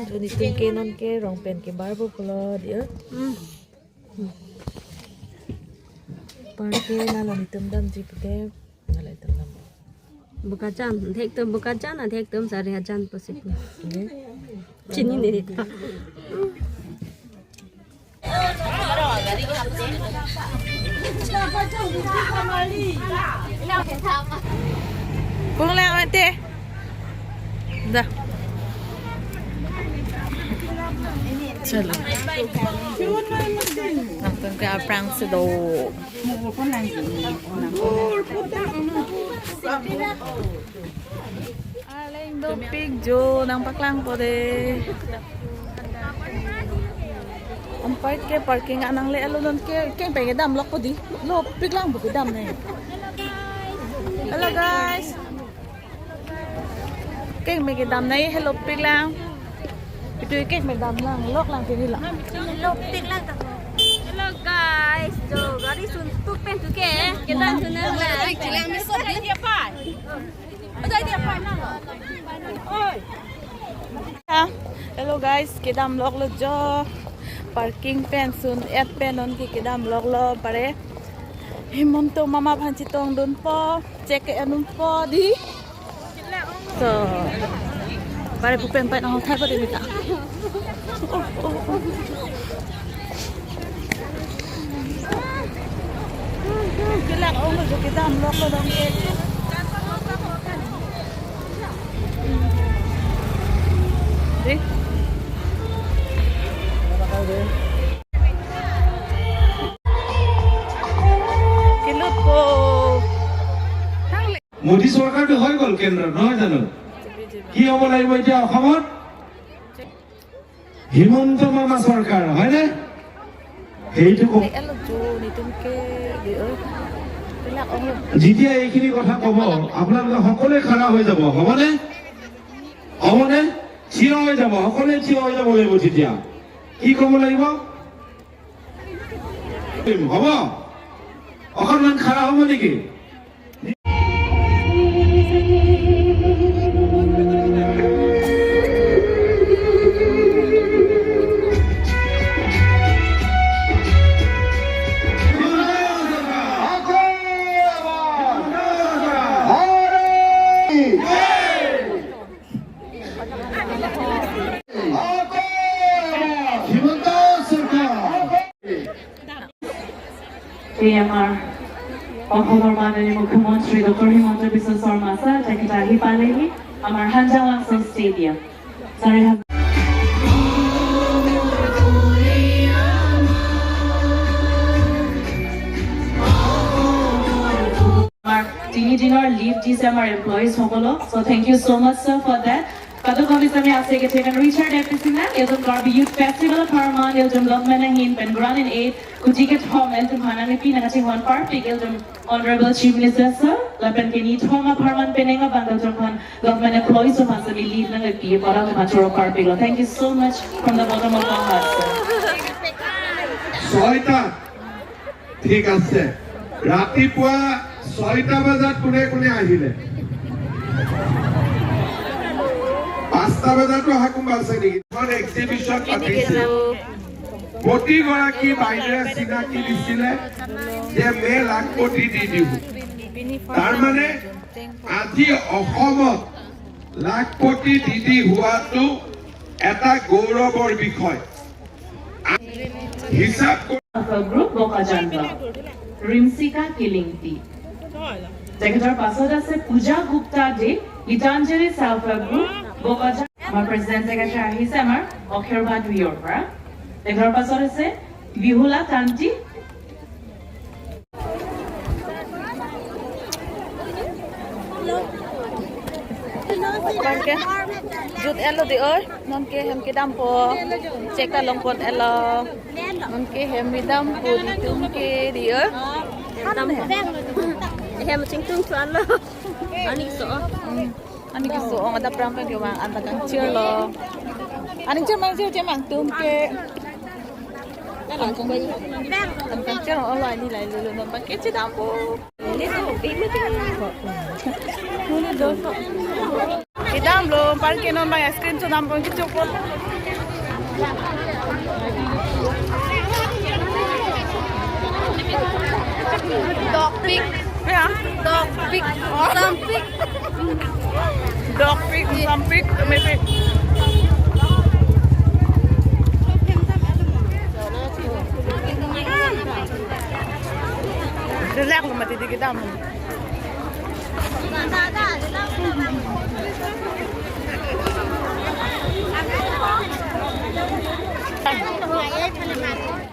Juni tingke non ke rong pen ke barbo polo dia. Parke nalo ni tumdam jipte nalo tumdam. Bukacan, thek bukacan na thek tum sari hajan posip. Chini ni dita. Kung lang ate. Dah. Chalo. Nonton ke aprang sedo. Aling dopig jo nang paklang po de. Ang part ke parking anang le alon ke keng pe dam lok po di. Lo piglang bu dam na. Hello guys. Keng me dam na hello piglang. Itu keng me dam lang lok lang ke lang. Hello piglang ta. Hello guys, jo gari sun tu pen tu ke. Kita sunang la. Jilang mi so dia pai. Ada dia pai na lo. Oi. Hello guys, kidam lok lo jo. Parking pen sun et penon ki kidam lok lo pare. Himonto mama phanchi tong dun po check anum po di. So pare pupen pai no thai pa de ta. Kilak ong lo kidam lok lo dong ke. Di. Modi চৰকাৰটো হৈ গ'ল কেন্দ্ৰত নহয় জানো কি হ'ব লাগিব এতিয়া অসমত হিমন্ত মামা চৰকাৰ হয়নে সেইটো যেতিয়া এইখিনি কথা ক'ব আপোনালোকে সকলোৱে খাৰা হৈ যাব হ'বনে হ'বনে থিয় হৈ যাব সকলোৱে থিয় হৈ যাব লাগিব তেতিয়া কি ক'ব লাগিব হ'ব অকণমান খাৰা হ'ব নেকি আমাৰ অসমৰ মাননীয় মুখ্যমন্ত্ৰী ডক্টৰ হিমন্ত বিশ্ব শৰ্মা ছাৰ তেখেত আহি পালেহি আমাৰ হাঞ্জা অঞ্চল ষ্টেডিয়াম আমাৰ 3 দিনৰ লিভ দিছে আমাৰ এমপ্লয়িজ সকলক so thank you so much sir for that Kadang kami sami asik kecil Richard Epicina, yaitu Garbi Youth Festival Harman, yaitu Lokmanahin, Pengranin 8, Kujiket Home, yaitu Hananipi, Nangasi Juan Parpik, yaitu Honorable Chief Minister Sir, Lapan Kini Thoma Harman Penenga, Bandal Jompan, Lokman employees of Masami lead Nangapi, para Machoro Parpik. Thank you so much from the bottom of my heart, sir. Soita, ঠিক আছে ৰাতিপুৱা 6টা বজাত কোনে কোনে আহিলে 5টা বজাতো হাকুম আছে নেকি এখন এক্সিবিশন পাতিছে প্ৰতিগৰাকী বাইৰে চিনাকি দিছিলে যে মে লাখ কোটি দি দিব তাৰ মানে আজি অসমত লাখ কোটি দি হোৱাটো এটা গৌৰৱৰ বিষয় হিসাব Group Bokajanba, Rimsika Kilingti. Secretary Pasod আছে Pooja Gupta de Gitanjali Self Help Group Bokajan. Our President Secretary আহিছে আমাৰ অক্ষৰবাদ বিয়ৰ পৰা। Secretary Pasod আছে বিহুলা কান্তি Parke jut elo di oi non ke hem ke dam po cek ka long pot elo non ke hem mi dam po di tum ke di oi Dam hem ching tung chuan lo ani ki so ang ada pram ke wang anda kang chir lo ani chir mang chir mang tum ke ang kang chir online ni lai lu non pa ke chi dam po ni so bi mo ti ni do so Idam lo, parke non may screen so dam po kichok po. Dog pig. Kaya? Dog pig. Some pig. Dog pig, some pig, may pig. Relax, matitigit mo.